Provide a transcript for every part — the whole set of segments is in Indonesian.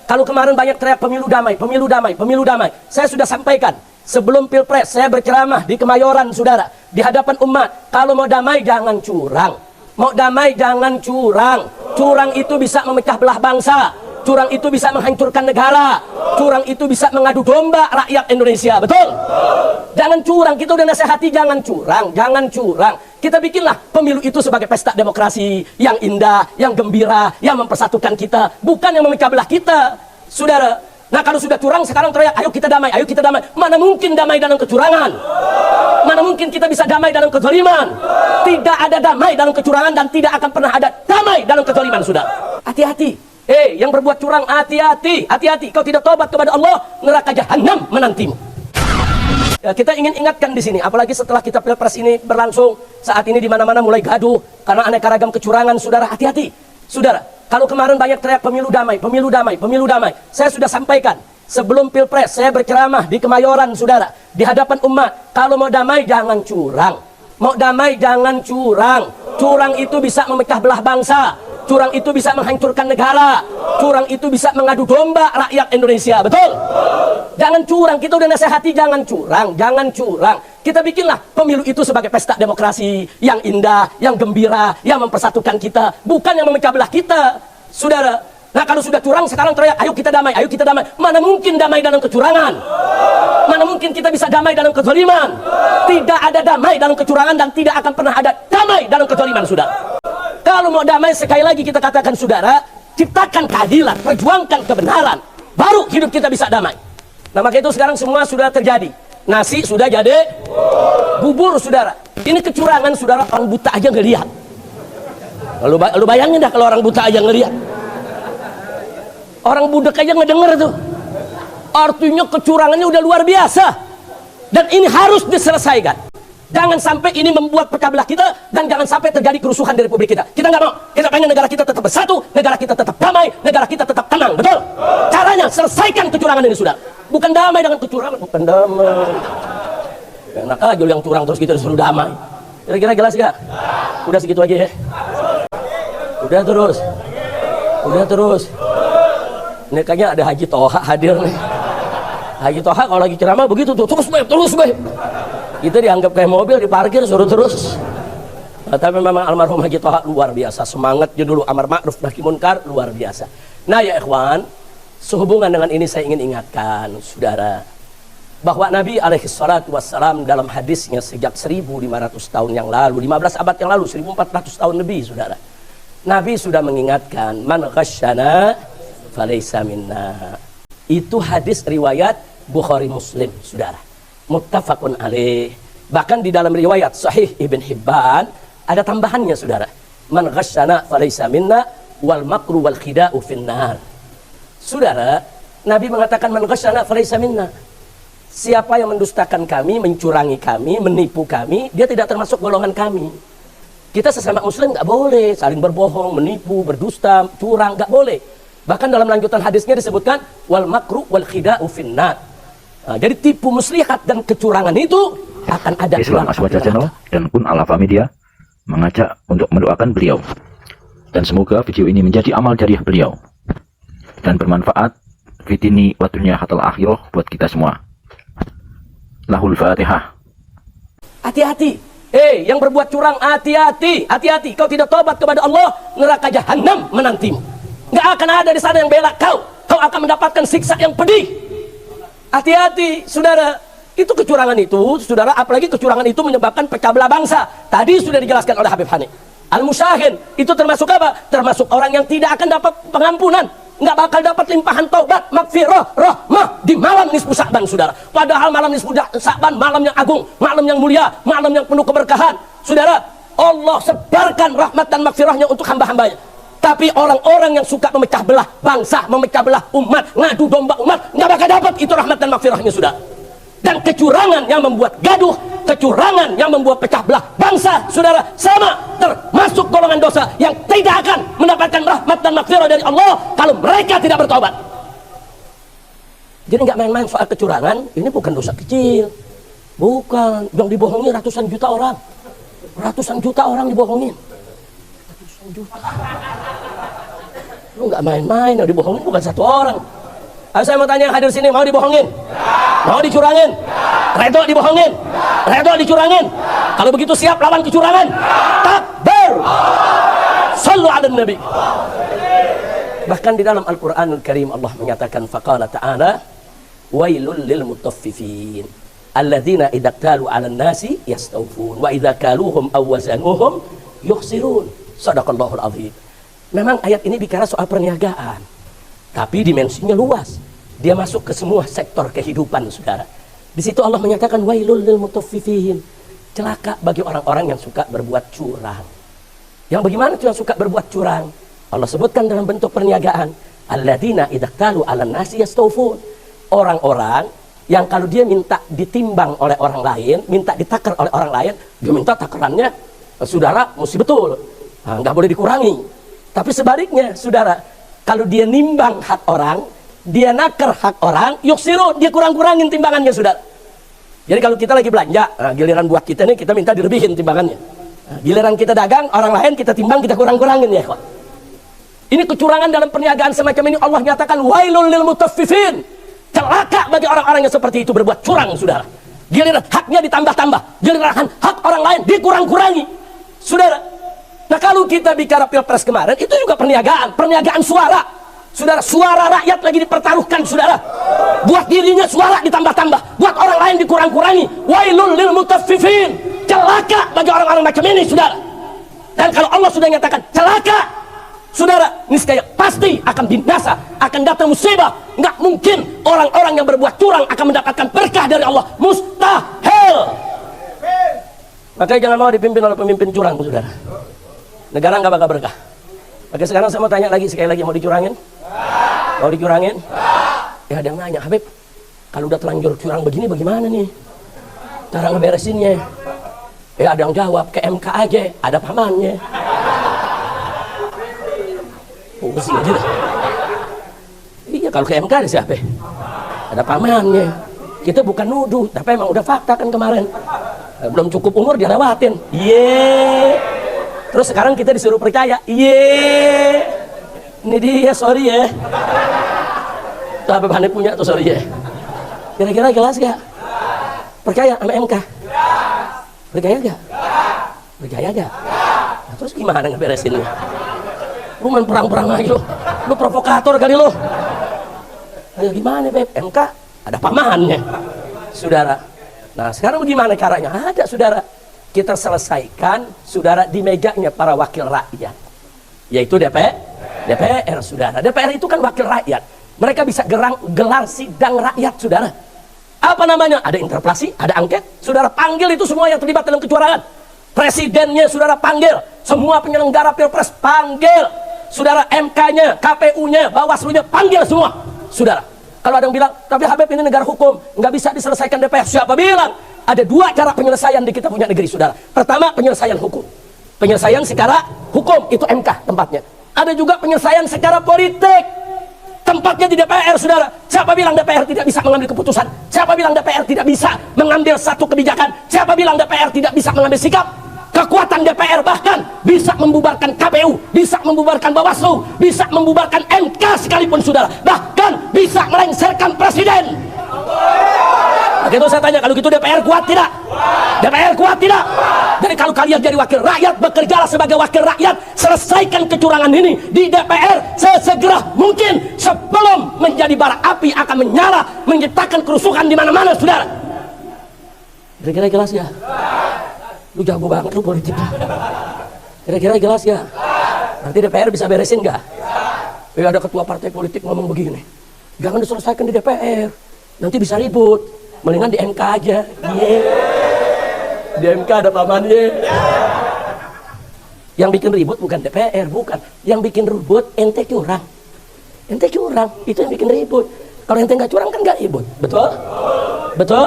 Kalau kemarin banyak teriak pemilu damai, pemilu damai, pemilu damai, saya sudah sampaikan sebelum Pilpres, saya berceramah di Kemayoran, saudara, di hadapan umat. Kalau mau damai jangan curang, mau damai jangan curang. Curang itu bisa memecah belah bangsa, curang itu bisa menghancurkan negara, curang itu bisa mengadu domba rakyat Indonesia, betul? Jangan curang, kita udah nasihati jangan curang, jangan curang. Kita bikinlah pemilu itu sebagai pesta demokrasi yang indah, yang gembira, yang mempersatukan kita, bukan yang memecah belah kita, saudara. Nah kalau sudah curang sekarang teriak, ayo kita damai, ayo kita damai. Mana mungkin damai dalam kecurangan? Mana mungkin kita bisa damai dalam kezaliman? Tidak ada damai dalam kecurangan dan tidak akan pernah ada damai dalam kezaliman, saudara. Hati-hati. Yang berbuat curang, hati-hati, hati-hati. Kau tidak tobat kepada Allah, neraka jahanam menantimu. Ya, kita ingin ingatkan di sini, apalagi setelah kita Pilpres ini berlangsung, saat ini di mana-mana mulai gaduh karena aneka ragam kecurangan, saudara. Hati-hati, saudara. Kalau kemarin banyak teriak pemilu damai, pemilu damai, pemilu damai, saya sudah sampaikan sebelum Pilpres, saya berceramah di Kemayoran, saudara, di hadapan umat. Kalau mau damai jangan curang, mau damai jangan curang. Curang itu bisa memecah belah bangsa, curang itu bisa menghancurkan negara, curang itu bisa mengadu domba rakyat Indonesia, betul? Jangan curang, kita udah nasihati jangan curang, jangan curang. Kita bikinlah pemilu itu sebagai pesta demokrasi yang indah, yang gembira, yang mempersatukan kita, bukan yang memecah belah kita, saudara. Nah kalau sudah curang sekarang teriak, ayo kita damai, ayo kita damai. Mana mungkin damai dalam kecurangan? Mana mungkin kita bisa damai dalam kezaliman? Tidak ada damai dalam kecurangan dan tidak akan pernah ada damai dalam kezaliman, saudara. Kalau mau damai, sekali lagi kita katakan, saudara, ciptakan keadilan, perjuangkan kebenaran, baru hidup kita bisa damai. Nah maka itu sekarang semua sudah terjadi. Nasi sudah jadi bubur, saudara. Ini kecurangan, saudara, orang buta aja ngelihat. Lalu bayangin dah kalau orang buta aja ngelihat, orang budak aja ngedenger tuh. Artinya kecurangannya udah luar biasa. Dan ini harus diselesaikan. Jangan sampai ini membuat pecah belah kita, dan jangan sampai terjadi kerusuhan di Republik kita. Kita nggak mau. Kita pengen negara kita tetap bersatu, negara kita tetap damai, negara kita tetap tenang, betul? Caranya selesaikan kecurangan ini, sudah. Bukan damai dengan kecurangan, bukan damai. Enak aja yang curang terus kita disuruh damai. Kira-kira jelas gak? Udah segitu aja ya. Udah terus. Udah terus. Ini kayaknya ada Haji Toha hadir nih. Haji Toha kalau lagi ceramah begitu tuh, terus baik. Kita dianggap kayak mobil diparkir suruh terus. Nah, tapi memang almarhum Haji Toha luar biasa, semangatnya dulu amar ma'ruf nahi munkar luar biasa. Nah ya ikhwan, sehubungan dengan ini saya ingin ingatkan saudara, bahwa Nabi alaihissalatu wassalam dalam hadisnya sejak 1500 tahun yang lalu, 15 abad yang lalu, 1400 tahun lebih, saudara, Nabi sudah mengingatkan, man ghasyana falaysa minna. Itu hadis riwayat Bukhari Muslim, saudara, muttafaqun alaih. Bahkan di dalam riwayat Sahih Ibn Hibban ada tambahannya, saudara, man ghasyana falaysa minna wal makru wal khida'u finnar. Saudara, Nabi mengatakan man ghasyana falaysa minna. Siapa yang mendustakan kami, mencurangi kami, menipu kami, dia tidak termasuk golongan kami. Kita sesama muslim nggak boleh saling berbohong, menipu, berdusta, curang, nggak boleh. Bahkan dalam lanjutan hadisnya disebutkan wal makru wal khida'u finnar. Nah, jadi tipu muslihat dan kecurangan itu akan ada. Islam Aswaja Channel dan pun Al-Wafa Media mengajak untuk mendoakan beliau, dan semoga video ini menjadi amal jariah beliau dan bermanfaat fitini wa dunya hatal akhirah buat kita semua. Lahul Fatihah. Hati-hati. Yang berbuat curang, hati-hati, hati-hati. Kau tidak tobat kepada Allah, neraka jahanam menantimu. Nggak akan ada di sana yang bela kau. Kau akan mendapatkan siksa yang pedih. Hati-hati, saudara. Itu kecurangan itu, saudara, apalagi kecurangan itu menyebabkan pecah belah bangsa. Tadi sudah dijelaskan oleh Habib Hanif. Al-Musyahin itu termasuk apa? Termasuk orang yang tidak akan dapat pengampunan, nggak bakal dapat limpahan taubat, magfirah, rahmah di malam nisfu Sa'ban, saudara. Padahal malam nisfu Sa'ban malam yang agung, malam yang mulia, malam yang penuh keberkahan, saudara. Allah sebarkan rahmat dan magfirahnya untuk hamba-hambanya. Tapi orang-orang yang suka memecah belah bangsa, memecah belah umat, ngadu domba umat, nggak bakal dapat itu rahmat dan magfirahnya, saudara. Dan kecurangan yang membuat gaduh, kecurangan yang membuat pecah belah bangsa, saudara, sama termasuk golongan dosa yang tidak akan mendapatkan rahmat dan magfirah dari Allah kalau mereka tidak bertobat. Jadi nggak main-main soal kecurangan. Ini bukan dosa kecil, bukan. Yang dibohongi ratusan juta orang, ratusan juta orang dibohongin, ratusan juta. Lu nggak main-main, yang dibohongin bukan satu orang. Saya mau tanya yang hadir sini, mau dibohongin? Mau dicurangin? Redo dibohongin? Redo dicurangin? Kalau begitu siap lawan kecurangan? Takbir! Sallu ala Nabi. Bahkan di dalam Al-Quranul Karim Allah menyatakan faqala ta'ala wailul lil mutaffifin alladzina idza qalu 'alan nasi yastawfun wa idza kaluhum aw wazanuhum yukhsirun. Shadaqallahul azim. Memang ayat ini bicara soal perniagaan, tapi dimensinya luas. Dia masuk ke semua sektor kehidupan, saudara. Di situ Allah menyatakan wailul lil mutaffifin. Celaka bagi orang-orang yang suka berbuat curang. Yang bagaimana tuh yang suka berbuat curang? Allah sebutkan dalam bentuk perniagaan. Alladzina idza qalu 'alan nasi yastawfun. Orang-orang yang kalau dia minta ditimbang oleh orang lain, minta ditakar oleh orang lain, dia minta takarannya, saudara, mesti betul. Nggak boleh dikurangi. Tapi sebaliknya, saudara, kalau dia nimbang hak orang, dia nakar hak orang, yuksiru, dia kurang-kurangin timbangannya, saudara. Jadi kalau kita lagi belanja, giliran buat kita nih, kita minta dilebihin timbangannya. Giliran kita dagang, orang lain kita timbang, kita kurang-kurangin ya, kok. Ini kecurangan dalam perniagaan semacam ini. Allah nyatakan wailul lil mutaffifin. Celaka bagi orang-orang yang seperti itu berbuat curang, saudara. Giliran haknya ditambah-tambah, giliran hak orang lain dikurang-kurangi, saudara. Nah kalau kita bicara pilpres kemarin, itu juga perniagaan suara, saudara. Suara rakyat lagi dipertaruhkan, saudara. Buat dirinya suara ditambah-tambah, buat orang lain dikurang-kurangi. Wailul lil mutaffifin. Celaka bagi orang-orang macam ini, saudara. Dan kalau Allah sudah nyatakan celaka, saudara, niscaya pasti akan binasa, akan datang musibah. Nggak mungkin orang-orang yang berbuat curang akan mendapatkan berkah dari Allah. Mustahil. Makanya jangan mau dipimpin oleh pemimpin curang, saudara. Negara nggak bakal berkah. Oke, sekarang saya mau tanya lagi, sekali lagi, mau dicurangin? Mau dicurangin? Ya ada yang nanya, Habib, kalau udah terlanjur curang begini bagaimana nih cara ngeberesinnya? Ya ada yang jawab, ke MK aja, ada pamannya. Pusing aja dah. Iya, kalau ke MK ada siapa? Ada pamannya. Kita bukan nuduh, tapi emang udah fakta kan kemarin. Belum cukup umur dia lewatin. Terus sekarang kita disuruh percaya. Ini dia, sorry ya. Tuh Habib Hanif punya tuh, sorry ya. Kira-kira jelas gak? Percaya sama MK? Percaya gak? Percaya gak? Nah, terus gimana ngeberesinnya? Lu main perang-perang aja lu. Lu provokator kali lu. Ya gimana, Beb? MK ada pamannya, saudara. Nah sekarang bagaimana caranya? Ada, saudara. Kita selesaikan, saudara, di mejanya para wakil rakyat, yaitu DPR, saudara. DPR itu kan wakil rakyat. Mereka bisa gelar sidang rakyat, saudara. Apa namanya? Ada interpelasi, ada angket. Saudara panggil itu semua yang terlibat dalam kecurangan. Presidennya saudara panggil, semua penyelenggara pilpres panggil, saudara, MK-nya, KPU-nya, Bawaslu-nya panggil semua, saudara. Kalau ada yang bilang, tapi Habib ini negara hukum, nggak bisa diselesaikan DPR. Siapa bilang? Ada dua cara penyelesaian di kita punya negeri, saudara. Pertama, penyelesaian hukum. Penyelesaian secara hukum, itu MK tempatnya. Ada juga penyelesaian secara politik. Tempatnya di DPR, saudara. Siapa bilang DPR tidak bisa mengambil keputusan? Siapa bilang DPR tidak bisa mengambil satu kebijakan? Siapa bilang DPR tidak bisa mengambil sikap? Kekuatan DPR bahkan bisa membubarkan KPU, bisa membubarkan Bawaslu, bisa membubarkan MK sekalipun, saudara. Bahkan bisa melengsarkan presiden. Begitu saya tanya, kalau gitu DPR kuat tidak? DPR kuat tidak? Jadi kalau kalian jadi wakil rakyat, bekerjalah sebagai wakil rakyat, selesaikan kecurangan ini di DPR sesegera mungkin sebelum menjadi bara api akan menyala, menciptakan kerusuhan di mana-mana, saudara. Kira-kira jelas ya? Lu jago banget lu politiknya. Kira-kira jelas ya? Nanti DPR bisa beresin nggak? Ya ada ketua partai politik ngomong begini, jangan diselesaikan di DPR, nanti bisa ribut, mendingan di MK aja. Di MK ada pamannya. Yang bikin ribut bukan DPR, bukan. Yang bikin ribut ente curang. Ente curang, itu yang bikin ribut. Kalau ente nggak curang kan nggak ribut, betul? Betul?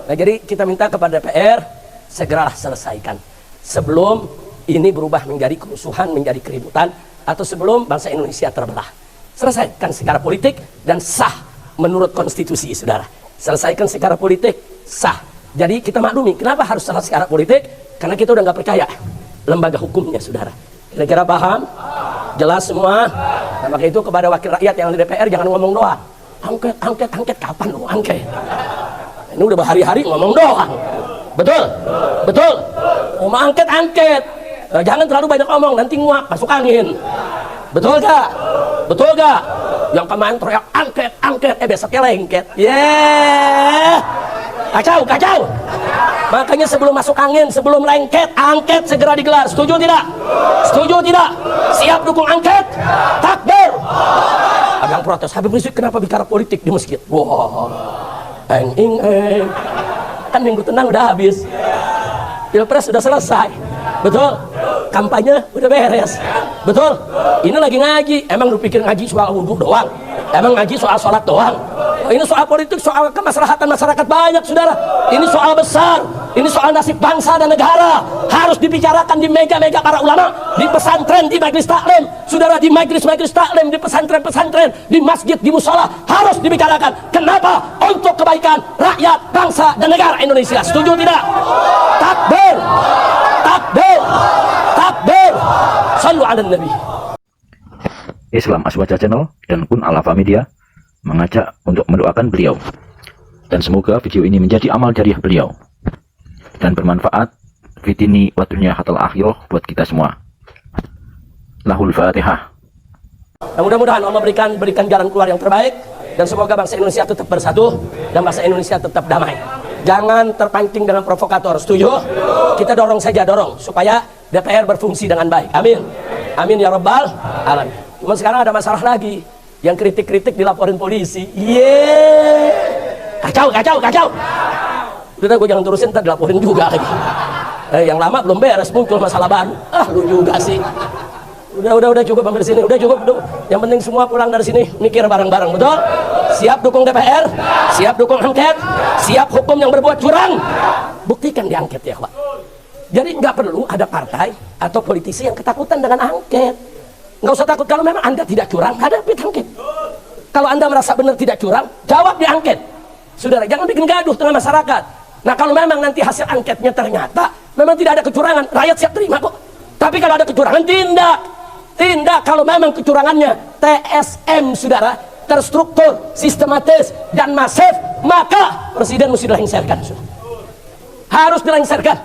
Nah jadi kita minta kepada DPR, segeralah selesaikan sebelum ini berubah menjadi kerusuhan, menjadi keributan, atau sebelum bangsa Indonesia terbelah. Selesaikan secara politik dan sah menurut konstitusi, saudara. Selesaikan secara politik sah. Jadi kita maklumi kenapa harus salah secara politik, karena kita udah nggak percaya lembaga hukumnya, saudara. Kira-kira paham? Jelas semua? Nah, maka itu kepada wakil rakyat yang di DPR jangan ngomong doang, Angket kapan lu angket? Ini udah berhari-hari ngomong doang. Betul? Betul? Mau angket. Jangan terlalu banyak ngomong, nanti nguap, masuk angin. Betul gak? Betul gak? Yang kemarin teriak angket, besoknya lengket. Kacau. Makanya sebelum masuk angin, sebelum lengket, angket segera digelar. Setuju tidak? Setuju tidak? Siap dukung angket? Takbir! Ada yang protes, Habib Rizik kenapa bicara politik di masjid? Wah, kan minggu tenang udah habis, pilpres sudah selesai, betul? Kampanye udah beres, betul? Ini lagi ngaji, emang lu pikir ngaji soal wudhu doang? Emang ngaji soal sholat doang? Ini soal politik, soal kemaslahatan masyarakat banyak, saudara. Ini soal besar, ini soal nasib bangsa dan negara. Harus dibicarakan di meja-meja para ulama, di pesantren, di majelis taklim, saudara, di majelis taklim, di pesantren-pesantren, di masjid, di musola, harus dibicarakan. Kenapa? Untuk kebaikan rakyat, bangsa dan negara Indonesia. Setuju tidak? Takbir, takbir, takbir. Sallu ala Nabi. Islam Aswaja Channel dan Kun Alafa Media mengajak untuk mendoakan beliau, dan semoga video ini menjadi amal jariah beliau dan bermanfaat fitini wa dunya hatal akhirah buat kita semua. Lahul Fatihah. Nah, mudah-mudahan Allah berikan jalan keluar yang terbaik, dan semoga bangsa Indonesia tetap bersatu dan bangsa Indonesia tetap damai. Jangan terpancing dengan provokator. Setuju? Kita dorong supaya DPR berfungsi dengan baik. Amin. Amin ya rabbal alamin. Cuma sekarang ada masalah lagi. Yang kritik dilaporin polisi. Kacau. Udah gue jangan terusin, ntar dilaporin juga lagi. Yang lama belum beres, muncul masalah baru. Lu juga sih. Udah cukup sampai sini. Udah cukup. Yang penting semua pulang dari sini mikir bareng-bareng, betul? Siap dukung DPR, siap dukung angket, siap hukum yang berbuat curang. Buktikan di angket ya, Pak. Jadi nggak perlu ada partai atau politisi yang ketakutan dengan angket. Nggak usah takut. Kalau memang Anda tidak curang, hadapi angket. Kalau Anda merasa benar tidak curang, jawab di angket. Saudara, jangan bikin gaduh tengah masyarakat. Nah, kalau memang nanti hasil angketnya ternyata memang tidak ada kecurangan, rakyat siap terima kok. Tapi kalau ada kecurangan, tindak. Kalau memang kecurangannya TSM, saudara, terstruktur, sistematis, dan masif, maka Presiden mesti dilengserkan. Harus dilengserkan.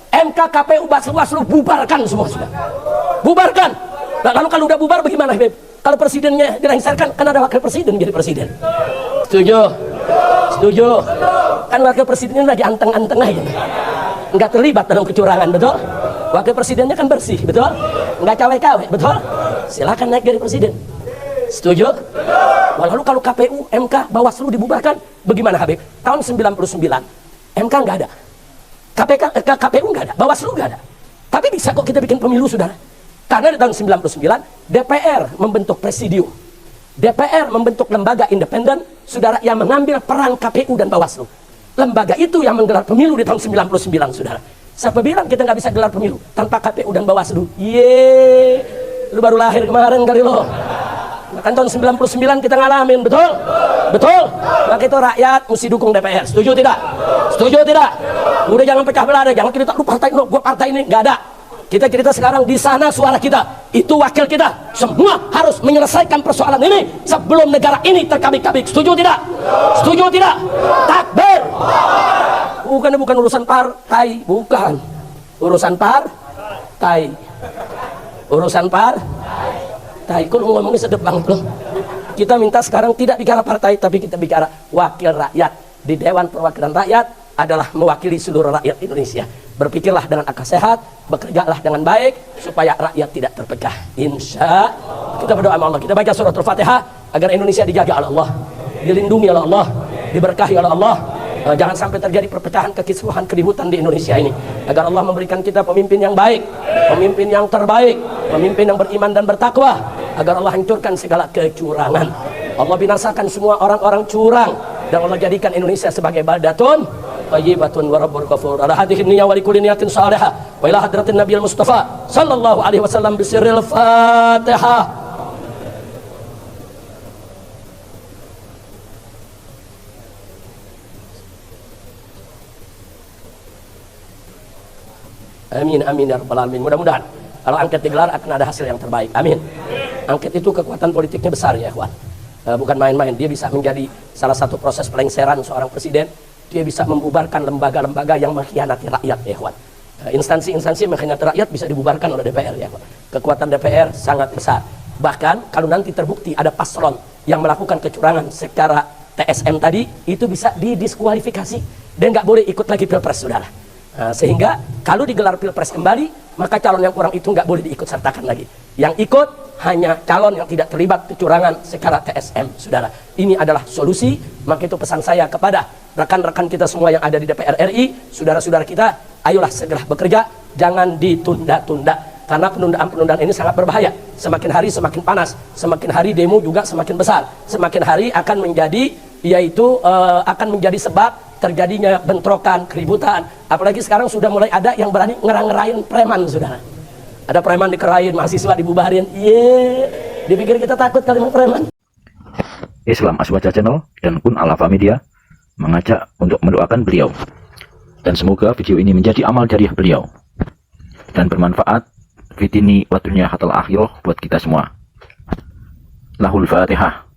MK, KPU, Bawaslu bubarkan semua, saudara. Bubarkan. Nah, lalu kalau udah bubar bagaimana, Habib? Kalau presidennya dilengserkan, kan ada wakil presiden jadi presiden. Setuju? Kan wakil presidennya lagi anteng-anteng aja, nggak terlibat dalam kecurangan, betul? Wakil presidennya kan bersih, betul? Nggak cawe-cawe, betul? Silakan naik jadi presiden. Setuju? Lalu kalau KPU, MK, Bawaslu dibubarkan, bagaimana, Habib? Tahun 99 MK nggak ada, KPU nggak ada, Bawaslu nggak ada. Tapi bisa kok kita bikin pemilu, saudara. Karena di tahun 99 DPR membentuk presidium, DPR membentuk lembaga independen, saudara, yang mengambil peran KPU dan Bawaslu. Lembaga itu yang menggelar pemilu di tahun 99, saudara. Siapa bilang kita nggak bisa gelar pemilu tanpa KPU dan Bawaslu? Lu baru lahir kemarin kali lo. Kan tahun 99 kita ngalamin, betul? Maka itu rakyat mesti dukung DPR. Setuju tidak? Udah jangan pecah belah deh. Jangan kita lu partai lo, gua partai ini, nggak ada. Kita sekarang di sana suara kita, itu wakil kita. Semua harus menyelesaikan persoalan ini sebelum negara ini terkabik-kabik. Setuju tidak? Takbir. Bukan urusan partai, bukan. Urusan partai. Kok lu ngomongnya sedep banget loh. Kita minta sekarang tidak bicara partai, tapi kita bicara wakil rakyat. Di Dewan Perwakilan Rakyat adalah mewakili seluruh rakyat Indonesia. Berpikirlah dengan akal sehat, bekerjalah dengan baik, supaya rakyat tidak terpecah. Insya kita berdoa sama Allah. Kita baca suratul Fatihah agar Indonesia dijaga oleh Allah, dilindungi oleh Allah, diberkahi oleh Allah. Jangan sampai terjadi perpecahan, kekisruhan, keributan di Indonesia ini. Agar Allah memberikan kita pemimpin yang baik, pemimpin yang terbaik, pemimpin yang beriman dan bertakwa. Agar Allah hancurkan segala kecurangan. Allah binasakan semua orang-orang curang, dan Allah jadikan Indonesia sebagai baldatun thayyibatun wa rabbul ghafur. Ala hadhihi niyyah wa likulli niyatin salihah wa ila hadratin nabiyil mustafa sallallahu alaihi wasallam bisirril Fatihah. Amin ya rabbal alamin. Mudah-mudahan kalau angket digelar akan ada hasil yang terbaik. Amin. Angket itu kekuatan politiknya besar ya, kawan. bukan main-main. Dia bisa menjadi salah satu proses pelengseran seorang presiden. Dia bisa membubarkan lembaga-lembaga yang mengkhianati rakyat, ya kawan. Instansi-instansi yang mengkhianati rakyat bisa dibubarkan oleh DPR, ya kawan. Kekuatan DPR sangat besar. Bahkan kalau nanti terbukti ada paslon yang melakukan kecurangan secara TSM tadi, itu bisa didiskualifikasi dan nggak boleh ikut lagi pilpres, saudara. Sehingga kalau digelar pilpres kembali, maka calon yang kurang itu nggak boleh diikut sertakan lagi. Yang ikut hanya calon yang tidak terlibat kecurangan secara TSM, saudara. Ini adalah solusi. Maka itu pesan saya kepada rekan-rekan kita semua yang ada di DPR RI, saudara-saudara kita, ayolah segera bekerja, jangan ditunda-tunda. Karena penundaan-penundaan ini sangat berbahaya. Semakin hari semakin panas, semakin hari demo juga semakin besar, semakin hari akan menjadi, akan menjadi sebab terjadinya bentrokan, keributan. Apalagi sekarang sudah mulai ada yang berani ngerang-ngerain preman, saudara. Ada preman dikerain, mahasiswa dibubarin. Dipikir kita takut kalimat preman. Islam Aswaja Channel dan pun Al-Wafa Media mengajak untuk mendoakan beliau. Dan semoga video ini menjadi amal jariah beliau dan bermanfaat fitini wa dunya hatal akhirah buat kita semua. Lahul Fatihah.